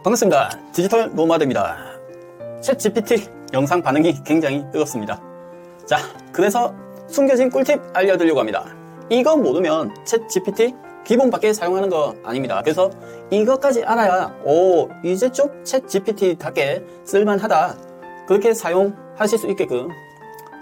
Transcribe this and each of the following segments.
반갑습니다. 디지털 노마드입니다. 챗 GPT 영상 반응이 굉장히 뜨겁습니다. 자, 그래서 숨겨진 꿀팁 알려드리려고 합니다. 이거 모르면 챗 GPT 기본밖에 사용하는 거 아닙니다. 그래서 이것까지 알아야 이제 좀 챗 GPT답게 쓸만하다, 그렇게 사용하실 수 있게끔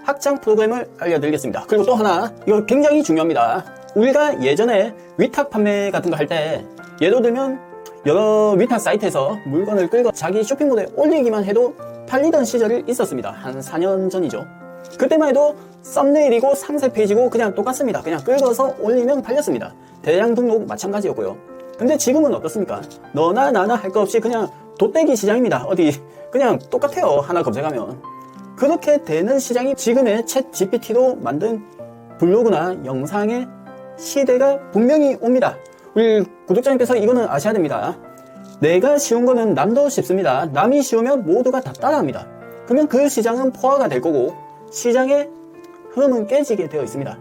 확장 프로그램을 알려드리겠습니다. 그리고 또 하나, 이거 굉장히 중요합니다. 우리가 예전에 위탁 판매 같은 거 할 때, 예를 들면 여러 위탁 사이트에서 물건을 끌고 자기 쇼핑몰에 올리기만 해도 팔리던 시절이 있었습니다. 한 4년 전이죠. 그때만 해도 썸네일이고 상세 페이지고 그냥 똑같습니다. 그냥 끌어서 올리면 팔렸습니다. 대량 등록 마찬가지였고요. 근데 지금은 어떻습니까? 너나 나나 할 거 없이 그냥 돗대기 시장입니다. 어디 그냥 똑같아요. 하나 검색하면. 그렇게 되는 시장이 지금의 챗 GPT로 만든 블로그나 영상의 시대가 분명히 옵니다. 우리 구독자님께서 이거는 아셔야 됩니다. 내가 쉬운 거는 남도 쉽습니다. 남이 쉬우면 모두가 다 따라합니다. 그러면 그 시장은 포화가 될 거고 시장의 흐름은 깨지게 되어 있습니다.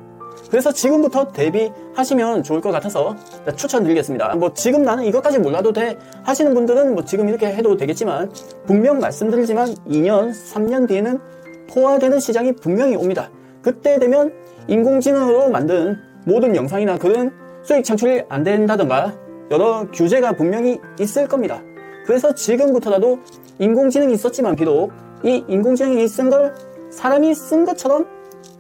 그래서 지금부터 대비하시면 좋을 것 같아서 추천드리겠습니다. 지금 나는 이것까지 몰라도 돼 하시는 분들은 지금 이렇게 해도 되겠지만, 분명 말씀드리지만 2년, 3년 뒤에는 포화되는 시장이 분명히 옵니다. 그때 되면 인공지능으로 만든 모든 영상이나 글은 수익 창출이 안 된다던가 여러 규제가 분명히 있을 겁니다. 그래서 지금부터라도 인공지능이 있었지만 비록 이 인공지능이 쓴 걸 사람이 쓴 것처럼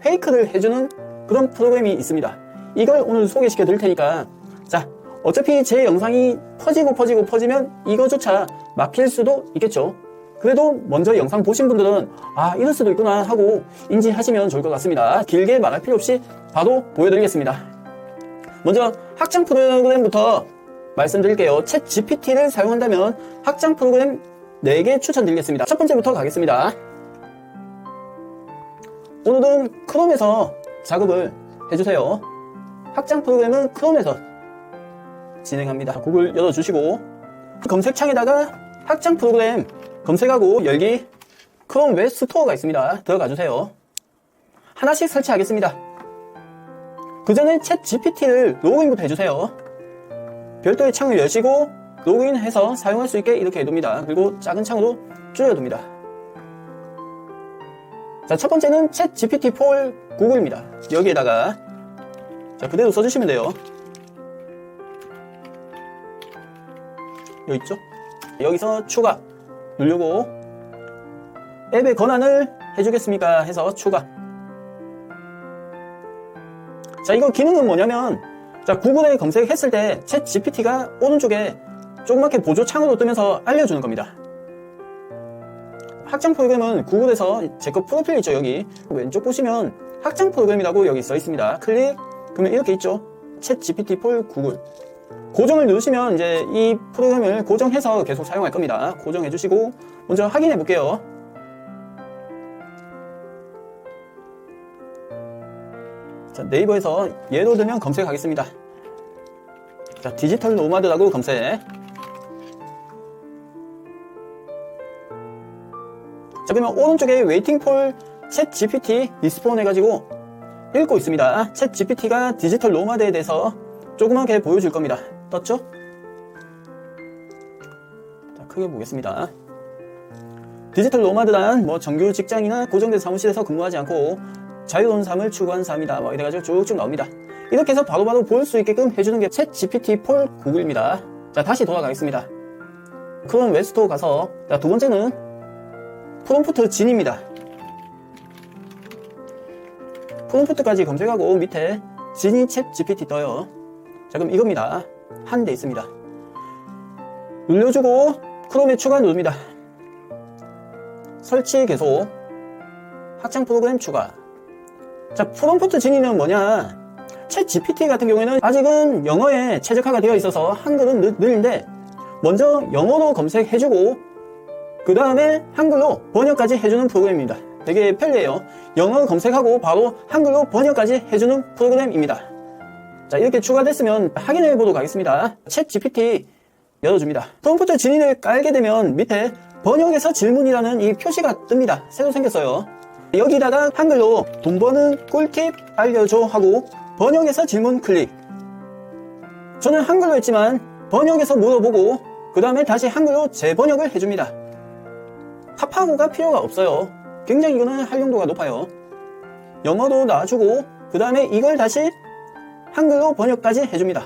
페이크를 해주는 그런 프로그램이 있습니다. 이걸 오늘 소개시켜 드릴 테니까, 자, 어차피 제 영상이 퍼지면 이거조차 막힐 수도 있겠죠. 그래도 먼저 영상 보신 분들은 이럴 수도 있구나 하고 인지하시면 좋을 것 같습니다. 길게 말할 필요 없이 바로 보여드리겠습니다. 먼저 확장 프로그램부터 말씀드릴게요. 챗 GPT를 사용한다면 확장 프로그램 4개 추천드리겠습니다. 첫 번째부터 가겠습니다. 오늘은 크롬에서 작업을 해주세요. 확장 프로그램은 크롬에서 진행합니다. 구글 열어주시고 검색창에다가 확장 프로그램 검색하고 열기, 크롬 웹 스토어가 있습니다. 들어가주세요. 하나씩 설치하겠습니다. 그 전에 챗 GPT를 로그인부터 해주세요. 별도의 창을 여시고 로그인해서 사용할 수 있게 이렇게 해둡니다. 그리고 작은 창으로 줄여둡니다. 자, 첫 번째는 챗 GPT-4 구글입니다. 여기에다가 그대로 써주시면 돼요. 여기 있죠? 여기서 추가 누르고 앱의 권한을 해주겠습니까 해서 추가. 자, 이거 기능은 뭐냐면, 자, 구글에 검색했을 때 챗 GPT가 오른쪽에 조그맣게 보조창으로 뜨면서 알려주는 겁니다. 확장 프로그램은 구글에서 제 거 프로필 있죠, 여기 왼쪽 보시면 확장 프로그램이라고 여기 써 있습니다. 클릭, 그러면 이렇게 있죠. 챗 GPT-4 구글. 고정을 누르시면 이제 이 프로그램을 고정해서 계속 사용할 겁니다. 고정해 주시고 먼저 확인해 볼게요. 자, 네이버에서 예로 들면 검색하겠습니다. 자, 디지털 노마드라고 검색. 자, 그러면 오른쪽에 웨이팅 폴 챗 GPT 리스폰 해가지고 읽고 있습니다. 챗 GPT가 디지털 노마드에 대해서 조그맣게 보여줄 겁니다. 떴죠? 자, 크게 보겠습니다. 디지털 노마드란 정규 직장이나 고정된 사무실에서 근무하지 않고 자유로운 삶을 추구하는 사람이다. 이래가지고 쭉쭉 나옵니다. 이렇게 해서 바로바로 볼 수 있게끔 해주는 게 챗 GPT-4 구글입니다. 자, 다시 돌아가겠습니다. 크롬 웹스토어 가서, 자, 두 번째는 프롬프트 진입니다. 프롬프트까지 검색하고 밑에 진이 챗 GPT 떠요. 자, 그럼 이겁니다. 한 대 있습니다. 눌러주고 크롬에 추가 누릅니다. 설치 계속, 확장 프로그램 추가. 자, 프롬프트 진이는 뭐냐? 챗 GPT 같은 경우에는 아직은 영어에 최적화가 되어 있어서 한글은 느린데, 먼저 영어로 검색해주고 그 다음에 한글로 번역까지 해주는 프로그램입니다. 되게 편리해요. 영어 검색하고 바로 한글로 번역까지 해주는 프로그램입니다. 자, 이렇게 추가됐으면 확인해 보도록 하겠습니다. 챗 GPT 열어줍니다. 프롬프트 진인을 깔게 되면 밑에 번역에서 질문이라는 이 표시가 뜹니다. 새로 생겼어요. 여기다가 한글로 돈 버는 꿀팁 알려줘 하고 번역에서 질문 클릭. 저는 한글로 했지만 번역에서 물어보고 그 다음에 다시 한글로 재번역을 해줍니다. 탑하고가 필요가 없어요. 굉장히 이거는 활용도가 높아요. 영어도 놔주고 그 다음에 이걸 다시 한글로 번역까지 해줍니다.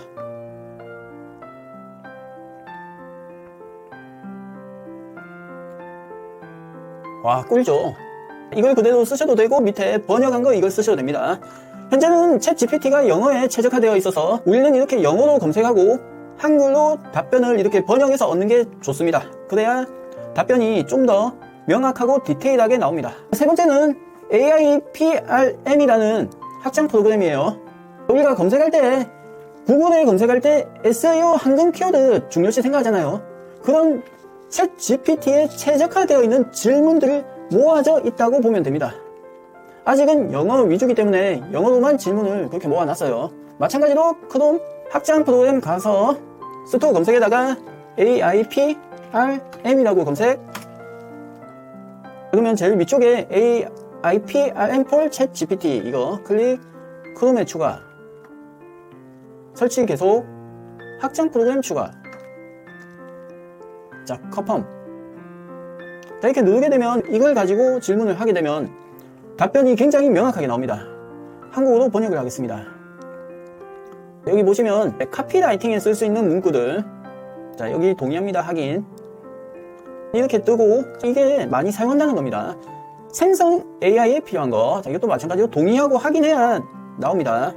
와, 꿀죠. 이걸 그대로 쓰셔도 되고 밑에 번역한 거 이걸 쓰셔도 됩니다. 현재는 챗 GPT가 영어에 최적화되어 있어서 우리는 이렇게 영어로 검색하고 한글로 답변을 이렇게 번역해서 얻는 게 좋습니다. 그래야 답변이 좀 더 명확하고 디테일하게 나옵니다. 세 번째는 AIPRM이라는 확장 프로그램이에요. 우리가 검색할 때 구글에 검색할 때 SEO 황금 키워드 중요시 생각하잖아요. 그런 챗 GPT에 최적화되어 있는 질문들을 모아져 있다고 보면 됩니다. 아직은 영어 위주이기 때문에 영어로만 질문을 그렇게 모아놨어요. 마찬가지로 크롬 확장 프로그램 가서 스토어 검색에다가 AIPRM이라고 검색, 그러면 제일 위쪽에 AIPRM for 챗 GPT 이거 클릭, 크롬에 추가, 설치 계속, 확장 프로그램 추가. 자, 컨펌. 자, 이렇게 누르게 되면 이걸 가지고 질문을 하게 되면 답변이 굉장히 명확하게 나옵니다. 한국어로 번역을 하겠습니다. 여기 보시면 카피라이팅에 쓸 수 있는 문구들, 자, 여기 동의합니다 확인, 이렇게 뜨고 이게 많이 사용한다는 겁니다. 생성 AI에 필요한 거, 자, 이것도 마찬가지로 동의하고 확인해야 나옵니다.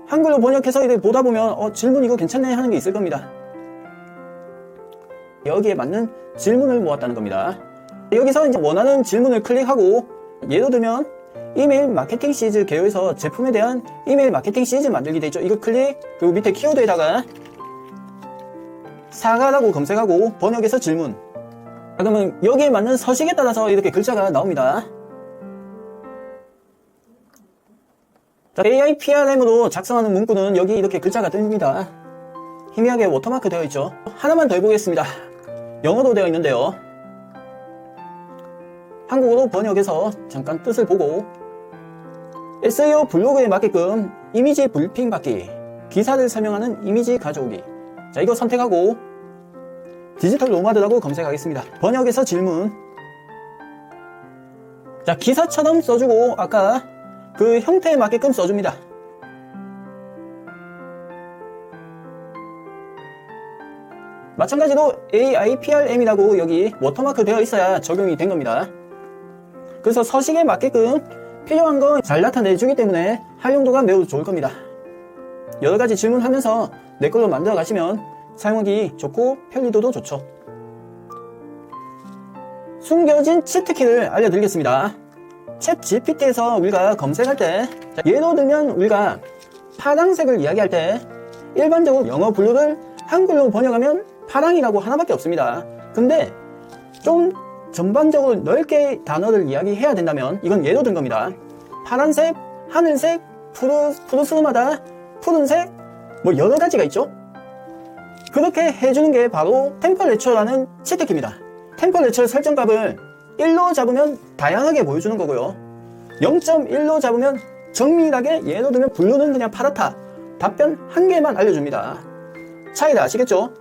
한글로 번역해서 이렇게 보다 보면 질문 이거 괜찮네 하는 게 있을 겁니다. 여기에 맞는 질문을 모았다는 겁니다. 여기서 이제 원하는 질문을 클릭하고, 예를 들면 이메일 마케팅 시리즈 개요에서 제품에 대한 이메일 마케팅 시리즈 만들기 돼 있죠. 이거 클릭, 그리고 밑에 키워드에다가 사과라고 검색하고 번역해서 질문. 그러면 여기에 맞는 서식에 따라서 이렇게 글자가 나옵니다. 자, AIPRM으로 작성하는 문구는 여기 이렇게 글자가 뜹니다. 희미하게 워터마크 되어 있죠. 하나만 더 해보겠습니다. 영어로 되어 있는데요. 한국어로 번역해서 잠깐 뜻을 보고, SEO 블로그에 맞게끔 이미지 브리핑 받기, 기사를 설명하는 이미지 가져오기. 자, 이거 선택하고 디지털 노마드라고 검색하겠습니다. 번역해서 질문. 자, 기사처럼 써주고 아까 그 형태에 맞게끔 써줍니다. 마찬가지로 AIPRM이라고 여기 워터마크 되어 있어야 적용이 된 겁니다. 그래서 서식에 맞게끔 필요한 거 잘 나타내주기 때문에 활용도가 매우 좋을 겁니다. 여러가지 질문하면서 내 걸로 만들어 가시면 사용하기 좋고 편리도도 좋죠. 숨겨진 치트키를 알려드리겠습니다. 챗 GPT에서 우리가 검색할 때, 예를 들면 우리가 파랑색을 이야기할 때 일반적으로 영어 분류를 한글로 번역하면 파랑이라고 하나밖에 없습니다. 근데 좀 전반적으로 넓게 단어를 이야기해야 된다면 이건 예로 든 겁니다. 파란색, 하늘색, 푸르스름하다, 푸른색, 뭐 여러 가지가 있죠. 그렇게 해주는 게 바로 템퍼레처라는 치트키입니다. 템퍼레처 설정값을 1로 잡으면 다양하게 보여주는 거고요. 0.1로 잡으면 정밀하게, 예로 들면 블루는 그냥 파랗다, 답변 한 개만 알려줍니다. 차이를 아시겠죠?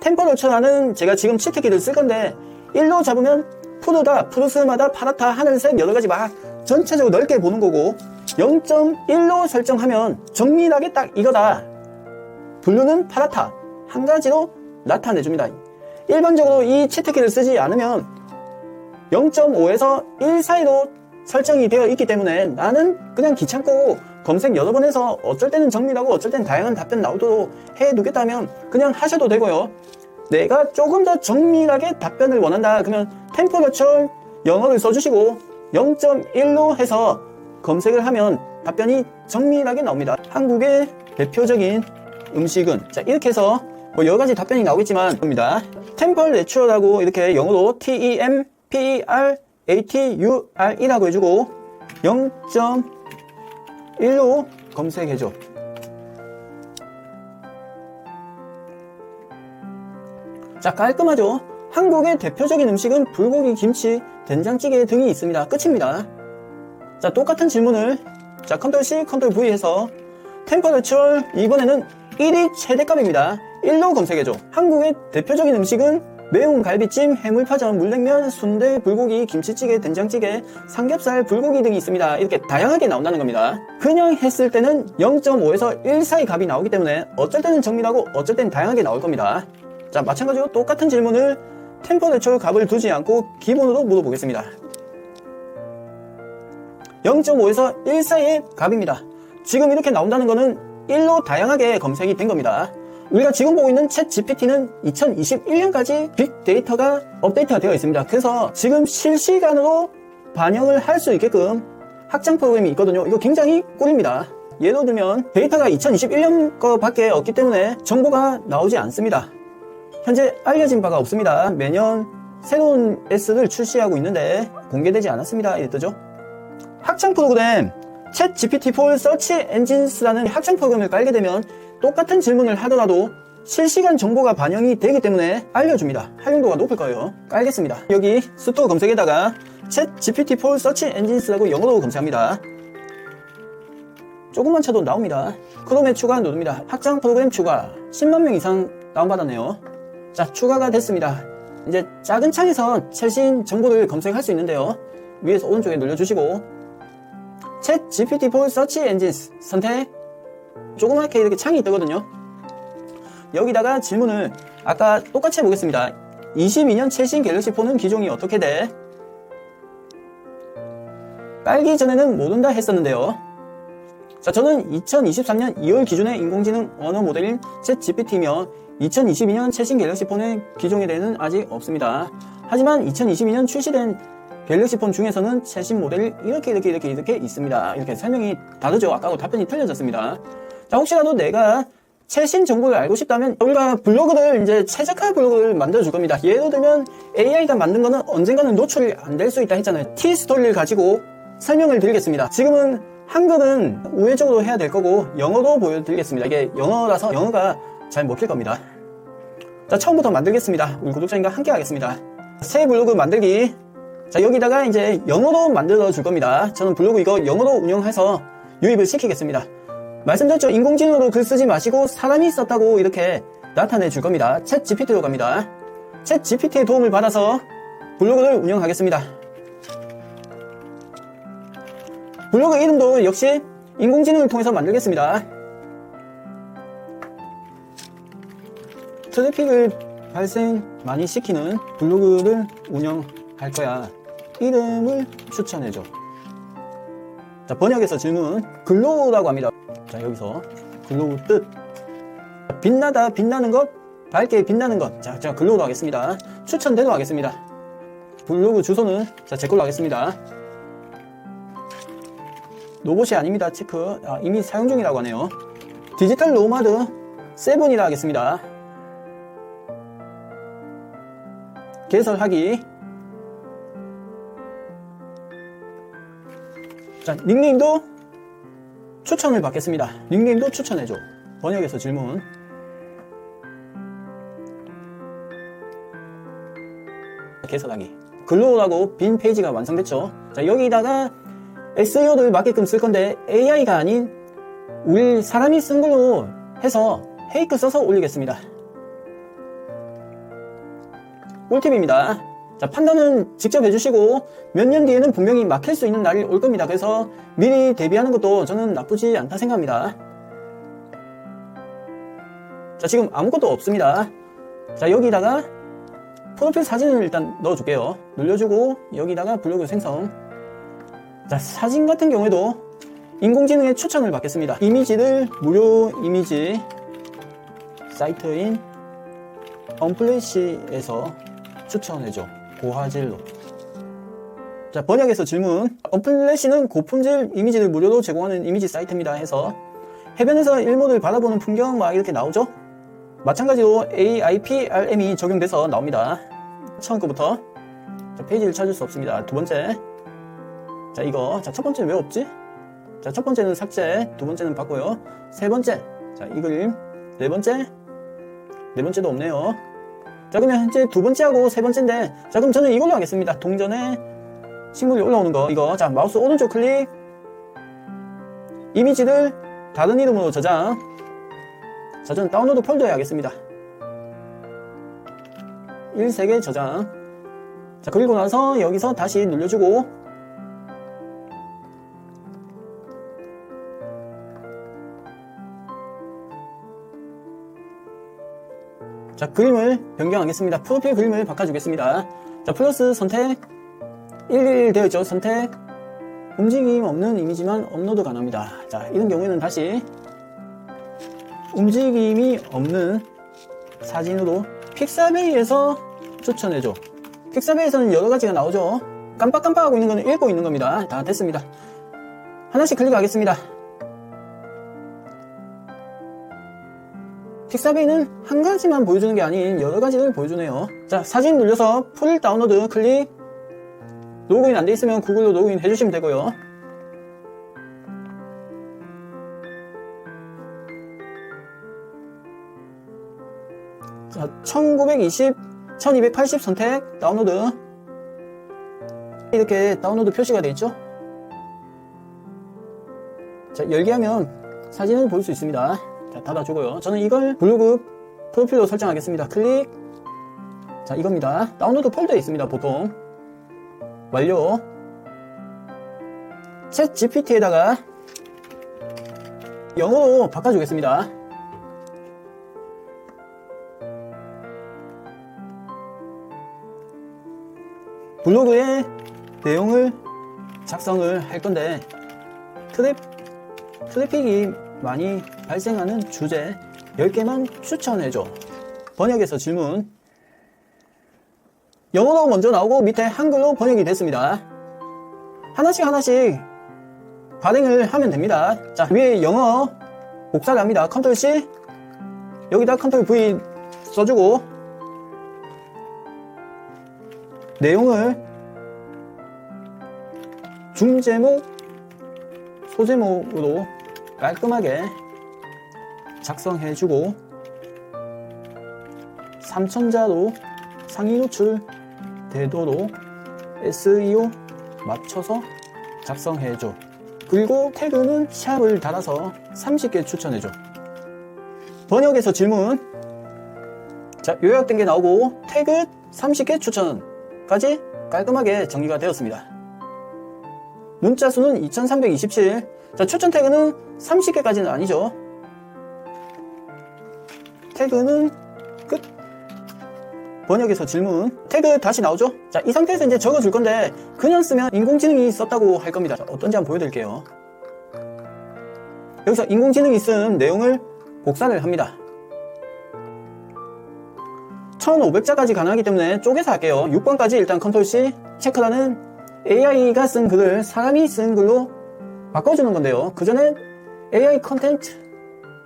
템퍼레처라는 제가 지금 치트키를 쓸 건데 1로 잡으면 푸르다, 푸르스름하다, 파랗다, 하늘색 여러가지 막 전체적으로 넓게 보는 거고, 0.1로 설정하면 정밀하게 딱 이거다, 블루는 파랗다, 한 가지로 나타내줍니다. 일반적으로 이 치트키를 쓰지 않으면 0.5에서 1 사이로 설정이 되어 있기 때문에 나는 그냥 귀찮고 검색 여러 번 해서 어쩔 때는 정밀하고 어쩔 때는 다양한 답변 나오도록 해두겠다면 그냥 하셔도 되고요. 내가 조금 더 정밀하게 답변을 원한다 그러면 템퍼레처 영어를 써주시고 0.1로 해서 검색을 하면 답변이 정밀하게 나옵니다. 한국의 대표적인 음식은, 자, 이렇게 해서 뭐 여러가지 답변이 나오겠지만 겁니다. 템퍼레처라고 이렇게 영어로 TEMPERATUR이라고 해주고 0.1로 검색해줘. 자, 깔끔하죠? 한국의 대표적인 음식은 불고기, 김치, 된장찌개 등이 있습니다. 끝입니다. 자, 똑같은 질문을, 자, 컨트롤 C, 컨트롤 V 해서 템퍼레처 이번에는 1이 최대값입니다. 1로 검색해줘. 한국의 대표적인 음식은 매운 갈비찜, 해물파전, 물냉면, 순대, 불고기, 김치찌개, 된장찌개, 삼겹살, 불고기 등이 있습니다. 이렇게 다양하게 나온다는 겁니다. 그냥 했을 때는 0.5에서 1 사이 값이 나오기 때문에 어쩔 때는 정밀하고 어쩔 때는 다양하게 나올 겁니다. 자, 마찬가지로 똑같은 질문을 템퍼레처 값을 두지 않고 기본으로 물어보겠습니다. 0.5에서 1 사이의 값입니다. 지금 이렇게 나온다는 거는 1로 다양하게 검색이 된 겁니다. 우리가 지금 보고 있는 챗 GPT는 2021년까지 빅데이터가 업데이트가 되어 있습니다. 그래서 지금 실시간으로 반영을 할 수 있게끔 확장 프로그램이 있거든요. 이거 굉장히 꿀입니다. 예를 들면 데이터가 2021년 거밖에 없기 때문에 정보가 나오지 않습니다. 현재 알려진 바가 없습니다. 매년 새로운 S를 출시하고 있는데 공개되지 않았습니다. 이래 뜨죠. 확장 프로그램 챗 GPT-4 Search Engines라는 확장 프로그램을 깔게 되면 똑같은 질문을 하더라도 실시간 정보가 반영이 되기 때문에 알려줍니다. 활용도가 높을 거예요. 깔겠습니다. 여기 스토어 검색에다가 챗 GPT-4 Search Engines라고 영어로 검색합니다. 조금만 쳐도 나옵니다. 크롬에 추가 누릅니다. 확장 프로그램 추가 10만 명 이상 다운받았네요. 자, 추가가 됐습니다. 이제 작은 창에서 최신 정보를 검색할 수 있는데요. 위에서 오른쪽에 눌러주시고 챗 GPT-4 Search Engines 선택. 조그맣게 이렇게 창이 뜨거든요. 여기다가 질문을 아까 똑같이 해보겠습니다. 22년 최신 갤럭시 폰은 기종이 어떻게 돼? 깔기 전에는 모른다 했었는데요. 자, 저는 2023년 2월 기준의 인공지능 언어 모델인 챗 GPT이며 2022년 최신 갤럭시 폰의 기종에 대해서는 아직 없습니다. 하지만 2022년 출시된 갤럭시 폰 중에서는 최신 모델이 이렇게 있습니다. 이렇게 설명이 다르죠. 아까하고 답변이 틀려졌습니다. 자, 혹시라도 내가 최신 정보를 알고 싶다면 우리가 블로그를 이제 최적화 블로그를 만들어 줄 겁니다. 예를 들면 AI가 만든 거는 언젠가는 노출이 안 될 수 있다 했잖아요. T-스토리를 가지고 설명을 드리겠습니다. 지금은 한글은 우회적으로 해야 될 거고 영어로 보여드리겠습니다. 이게 영어라서 영어가 잘 먹힐 겁니다. 자, 처음부터 만들겠습니다. 우리 구독자님과 함께 하겠습니다. 새 블로그 만들기. 자, 여기다가 이제 영어로 만들어 줄 겁니다. 저는 블로그 이거 영어로 운영해서 유입을 시키겠습니다. 말씀드렸죠. 인공지능으로 글 쓰지 마시고 사람이 썼다고 이렇게 나타내 줄 겁니다. 챗 GPT로 갑니다. 챗 GPT의 도움을 받아서 블로그를 운영하겠습니다. 블로그 이름도 역시 인공지능을 통해서 만들겠습니다. 트래픽을 발생 많이 시키는 블로그를 운영할 거야. 이름을 추천해줘. 자, 번역에서 질문. 글로우라고 합니다. 자, 여기서 글로우 뜻. 빛나다, 빛나는 것, 밝게 빛나는 것. 자, 제가 글로우로 하겠습니다. 추천대로 하겠습니다. 블로그 주소는 자, 제 걸로 하겠습니다. 로봇이 아닙니다. 체크. 아, 이미 사용 중이라고 하네요. 디지털 노마드 7이라 하겠습니다. 개설하기. 자, 닉네임도 추천을 받겠습니다. 닉네임도 추천해줘. 번역에서 질문. 개설하기. 글로우라고 빈 페이지가 완성됐죠. 자, 여기다가 SEO를 맞게끔 쓸 건데 AI가 아닌 우리 사람이 쓴 걸로 해서 페이크 써서 올리겠습니다. 꿀팁입니다. 자, 판단은 직접 해주시고 몇 년 뒤에는 분명히 막힐 수 있는 날이 올 겁니다. 그래서 미리 대비하는 것도 저는 나쁘지 않다 생각합니다. 자, 지금 아무것도 없습니다. 자, 여기다가 프로필 사진을 일단 넣어줄게요. 눌러주고 여기다가 블로그 생성. 자, 사진 같은 경우에도 인공지능의 추천을 받겠습니다. 이미지를 무료 이미지 사이트인 언플래시에서 추천해줘. 고화질로. 자, 번역에서 질문. 언플래시는 고품질 이미지를 무료로 제공하는 이미지 사이트입니다 해서 해변에서 일몰을 바라보는 풍경 막 이렇게 나오죠. 마찬가지로 AIPRM이 적용돼서 나옵니다. 처음 거부터. 자, 페이지를 찾을 수 없습니다. 두 번째. 자, 이거. 자, 첫 번째는 왜 없지? 자, 첫 번째는 삭제, 두 번째는 바꿔요. 세 번째. 자, 이 그림. 네 번째. 네 번째도 없네요. 자, 그러면 현재 두 번째하고 세 번째인데, 자, 그럼 저는 이걸로 하겠습니다. 동전에 식물이 올라오는 거. 이거. 자, 마우스 오른쪽 클릭. 이미지를 다른 이름으로 저장. 자, 저는 다운로드 폴더에 하겠습니다. 1색의 저장. 자, 그리고 나서 여기서 다시 눌러주고, 자, 그림을 변경하겠습니다. 프로필 그림을 바꿔주겠습니다. 자, 플러스 선택 111 되어 있죠. 선택 움직임 없는 이미지만 업로드 가능합니다. 자, 이런 경우에는 다시 움직임이 없는 사진으로 픽사베이에서 추천해줘. 픽사베이에서는 여러가지가 나오죠. 깜빡깜빡하고 있는 거는 읽고 있는 겁니다. 다 됐습니다. 하나씩 클릭하겠습니다. 픽사베이는 한 가지만 보여주는 게 아닌 여러 가지를 보여주네요. 자, 사진 눌려서 풀 다운로드 클릭. 로그인 안 돼 있으면 구글로 로그인 해주시면 되고요. 자, 1920, 1280 선택 다운로드. 이렇게 다운로드 표시가 되어 있죠. 자, 열게 하면 사진을 볼 수 있습니다. 자, 닫아주고요. 저는 이걸 블로그 프로필로 설정하겠습니다. 클릭. 자, 이겁니다. 다운로드 폴더에 있습니다. 보통 완료. 챗 GPT에다가 영어로 바꿔주겠습니다. 블로그에 내용을 작성을 할 건데 트래픽이 많이 발생하는 주제 10개만 추천해줘. 번역에서 질문. 영어로 먼저 나오고 밑에 한글로 번역이 됐습니다. 하나씩 발행을 하면 됩니다. 자, 위에 영어 복사를 합니다. 컨트롤 C, 여기다 컨트롤 V 써주고 내용을 중제목, 소제목으로 깔끔하게 작성해주고 3000자로 상위 노출 되도록 SEO 맞춰서 작성해줘. 그리고 태그는 샵을 달아서 30개 추천해줘. 번역에서 질문. 자, 요약된 게 나오고 태그 30개 추천까지 깔끔하게 정리가 되었습니다. 문자 수는 2327. 자, 추천 태그는 30개까지는 아니죠. 태그는 끝. 번역에서 질문. 태그 다시 나오죠. 자, 이 상태에서 이제 적어줄 건데 그냥 쓰면 인공지능이 썼다고 할 겁니다. 자, 어떤지 한번 보여드릴게요. 여기서 인공지능이 쓴 내용을 복사를 합니다. 1500자까지 가능하기 때문에 쪼개서 할게요. 6번까지 일단 컨트롤 C. 체크란은 AI가 쓴 글을 사람이 쓴 글로 바꿔주는 건데요. 그 전에 AI 컨텐트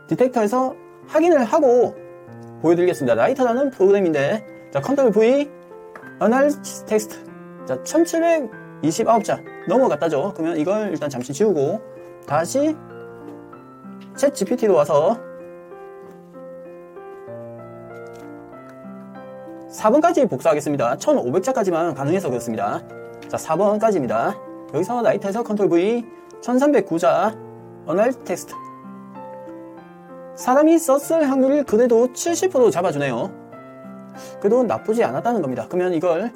디텍터에서 확인을 하고 보여드리겠습니다. 라이터라는 프로그램인데, 자, 컨트롤 V, Analysis Text. 자, 1729자 넘어갔다죠. 그러면 이걸 일단 잠시 지우고 다시 챗 GPT로 와서 4번까지 복사하겠습니다. 1500자까지만 가능해서 그렇습니다. 자, 4번까지입니다. 여기서 라이터에서 컨트롤 V, 1309자 Analysis Text. 사람이 썼을 확률을 그래도 70% 잡아주네요. 그래도 나쁘지 않았다는 겁니다. 그러면 이걸,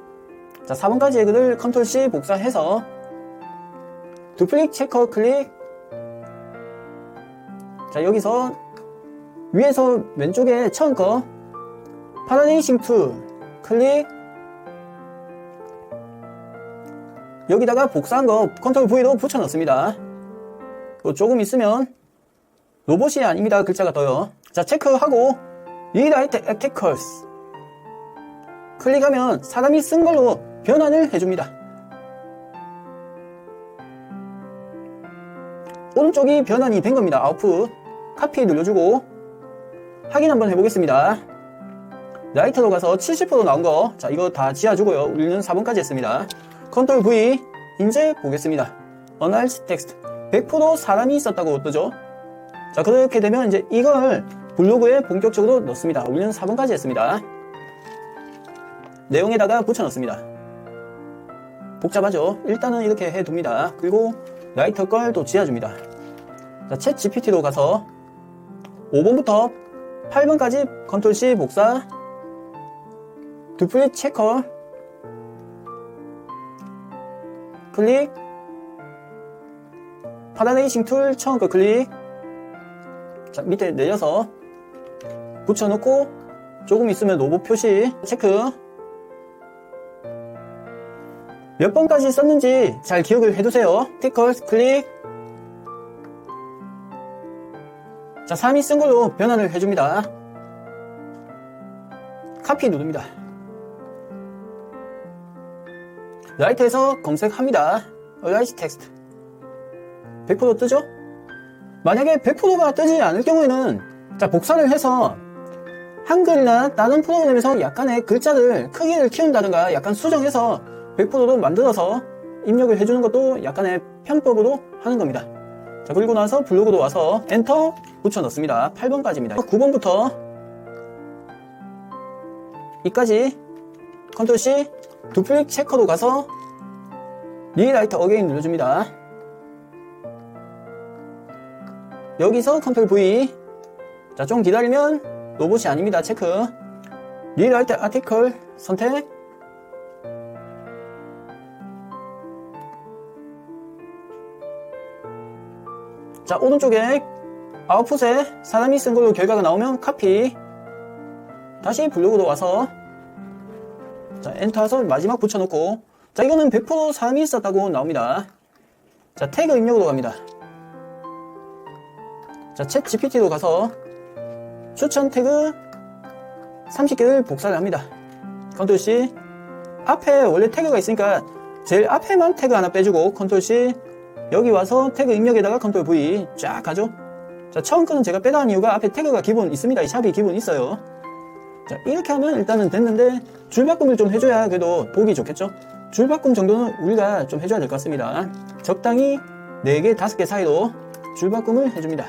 자, 4번까지의 글을 컨트롤 C 복사해서 두플릭 체커 클릭. 자, 여기서 위에서 왼쪽에 처음 거 파라네이싱 툴 클릭. 여기다가 복사한 거 컨트롤 V로 붙여 넣습니다. 조금 있으면 로봇이 아닙니다. 글자가 떠요. 자, 체크하고 Rewrite Articles 클릭하면 사람이 쓴 걸로 변환을 해줍니다. 오른쪽이 변환이 된 겁니다. 아웃풋 카피 눌러주고 확인 한번 해보겠습니다. 라이터로 가서 70% 나온 거, 자, 이거 다 지워주고요. 우리는 4번까지 했습니다. 컨트롤 V. 이제 보겠습니다. Analysis Text 100% 사람이 썼다고 뜨죠. 자, 그렇게 되면 이제 이걸 블로그에 본격적으로 넣습니다. 우리는 4번까지 했습니다. 내용에다가 붙여 넣습니다. 복잡하죠? 일단은 이렇게 해둡니다. 그리고 라이터 걸 또 지워줍니다. 자, 챗 GPT로 가서 5번부터 8번까지 컨트롤 C 복사, 두플릿 체커 클릭, 파라레이싱 툴 처음 거 클릭. 자, 밑에 내려서 붙여놓고 조금 있으면 로고 표시 체크. 몇 번까지 썼는지 잘 기억을 해두세요. 스티커 클릭. 자, 3이 쓴 걸로 변환을 해줍니다. 카피 누릅니다. 라이트에서 검색합니다. 라이트 텍스트 100% 뜨죠? 만약에 100%가 뜨지 않을 경우에는 자, 복사를 해서 한글이나 다른 프로그램에서 약간의 글자를 크기를 키운다든가 약간 수정해서 100%로 만들어서 입력을 해주는 것도 약간의 편법으로 하는 겁니다. 자, 그리고 나서 블로그로 와서 엔터 붙여 넣습니다. 8번까지입니다. 9번부터 이까지 컨트롤 C 두플릭 체커로 가서 리라이트 어게인 눌러줍니다. 여기서 컨트롤 V. 자, 좀 기다리면 로봇이 아닙니다. 체크. 리라이트 아티클 선택. 자, 오른쪽에 아웃풋에 사람이 쓴 걸로 결과가 나오면 카피. 다시 블로그로 와서 자, 엔터해서 마지막 붙여놓고 자, 이거는 100% 사람이 썼다고 나옵니다. 자, 태그 입력으로 갑니다. 자, 챗 GPT로 가서 추천 태그 30개를 복사를 합니다. 컨트롤 C. 앞에 원래 태그가 있으니까 제일 앞에만 태그 하나 빼주고 컨트롤 C. 여기 와서 태그 입력에다가 컨트롤 V 쫙 가죠. 자, 처음 거는 제가 빼다 한 이유가 앞에 태그가 기본 있습니다. 이 샵이 기본 있어요. 자, 이렇게 하면 일단은 됐는데 줄바꿈을 좀 해줘야 그래도 보기 좋겠죠. 줄바꿈 정도는 우리가 좀 해줘야 될 것 같습니다. 적당히 4개, 5개 사이로 줄바꿈을 해줍니다.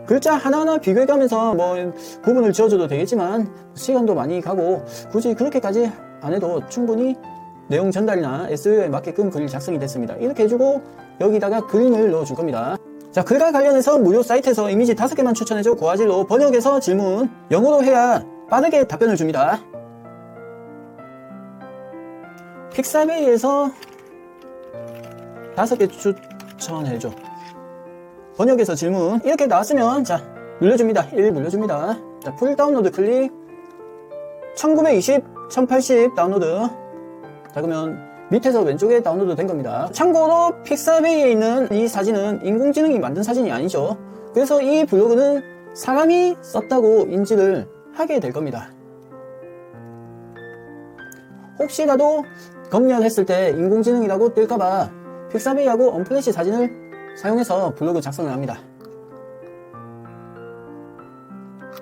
글자 하나하나 비교해가면서 뭐 구분을 지어줘도 되겠지만 시간도 많이 가고 굳이 그렇게까지 안 해도 충분히 내용 전달이나 SEO에 맞게끔 글 작성이 됐습니다. 이렇게 해주고 여기다가 그림을 넣어줄 겁니다. 자, 글과 관련해서 무료 사이트에서 이미지 5개만 추천해줘. 고화질로 번역해서 질문 영어로 해야 빠르게 답변을 줍니다. 픽사베이에서 5개 추천해줘. 번역해서 질문 이렇게 나왔으면 자, 눌러줍니다. 1 눌러줍니다. 자, 풀 다운로드 클릭. 1920, 1080 다운로드. 자, 그러면 밑에서 왼쪽에 다운로드 된 겁니다. 참고로 픽사베이에 있는 이 사진은 인공지능이 만든 사진이 아니죠. 그래서 이 블로그는 사람이 썼다고 인지를 하게 될 겁니다. 혹시라도 검열했을 때 인공지능이라고 뜰까봐 픽사베이하고 언플래시 사진을 사용해서 블로그 작성을 합니다.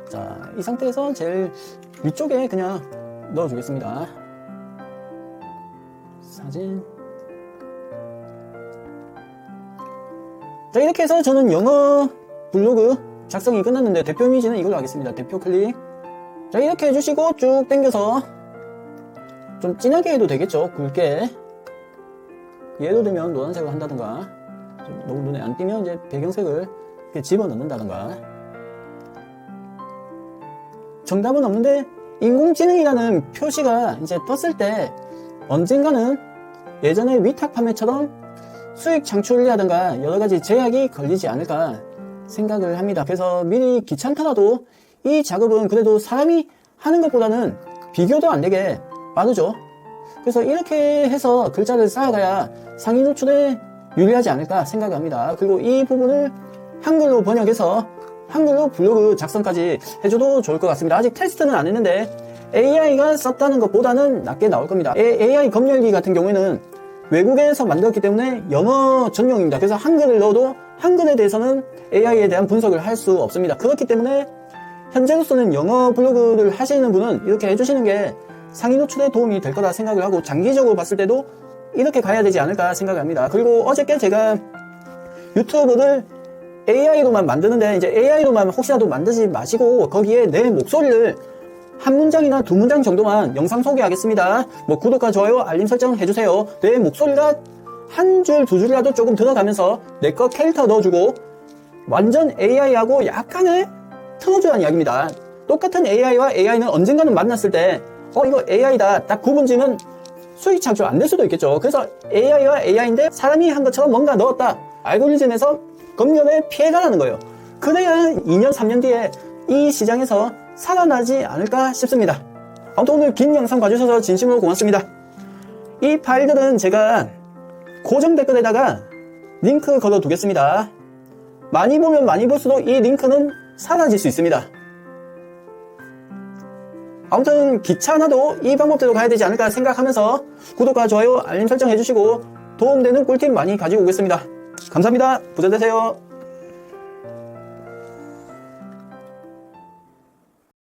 자, 이 상태에서 제일 위쪽에 그냥 넣어주겠습니다. 사진. 자, 이렇게 해서 저는 영어 블로그 작성이 끝났는데 대표 이미지는 이걸로 하겠습니다. 대표 클릭. 자, 이렇게 해주시고 쭉 당겨서 좀 진하게 해도 되겠죠. 굵게. 예를 들면 노란색으로 한다든가 너무 눈에 안 띄면 이제 배경색을 이렇게 집어넣는다든가. 정답은 없는데 인공지능이라는 표시가 이제 떴을 때 언젠가는 예전에 위탁 판매처럼 수익 창출이라든가 여러가지 제약이 걸리지 않을까 생각을 합니다. 그래서 미리 귀찮더라도 이 작업은 그래도 사람이 하는 것보다는 비교도 안 되게 빠르죠. 그래서 이렇게 해서 글자를 쌓아가야 상위 노출에 유리하지 않을까 생각합니다. 그리고 이 부분을 한글로 번역해서 한글로 블로그 작성까지 해줘도 좋을 것 같습니다. 아직 테스트는 안 했는데 AI가 썼다는 것보다는 낮게 나올 겁니다. AI 검열기 같은 경우에는 외국에서 만들었기 때문에 영어 전용입니다. 그래서 한글을 넣어도 한글에 대해서는 AI에 대한 분석을 할 수 없습니다. 그렇기 때문에 현재로서는 영어 블로그를 하시는 분은 이렇게 해주시는 게 상위 노출에 도움이 될 거라 생각을 하고 장기적으로 봤을 때도 이렇게 가야 되지 않을까 생각합니다. 그리고 어저께 제가 유튜브를 AI로만 만드는데 이제 AI로만 혹시라도 만들지 마시고 거기에 내 목소리를 한 문장이나 두 문장 정도만 영상 소개하겠습니다. 뭐 구독과 좋아요, 알림 설정 해주세요. 내 목소리가 한 줄, 두 줄이라도 조금 들어가면서 내 거 캐릭터 넣어주고 완전 AI하고 약간의 틀어주라는 이야기입니다. 똑같은 AI와 AI는 언젠가는 만났을 때 이거 AI다 딱 구분지면 수익 창출 안 될 수도 있겠죠. 그래서 AI와 AI인데 사람이 한 것처럼 뭔가 넣었다. 알고리즘에서 검열에 피해가라는 거예요. 그래야 2년, 3년 뒤에 이 시장에서 살아나지 않을까 싶습니다. 아무튼 오늘 긴 영상 봐주셔서 진심으로 고맙습니다. 이 파일들은 제가 고정 댓글에다가 링크 걸어 두겠습니다. 많이 보면 많이 볼수록 이 링크는 사라질 수 있습니다. 아무튼 귀찮아도 이 방법대로 가야 되지 않을까 생각하면서 구독과 좋아요, 알림 설정 해주시고 도움되는 꿀팁 많이 가지고 오겠습니다. 감사합니다. 부자 되세요.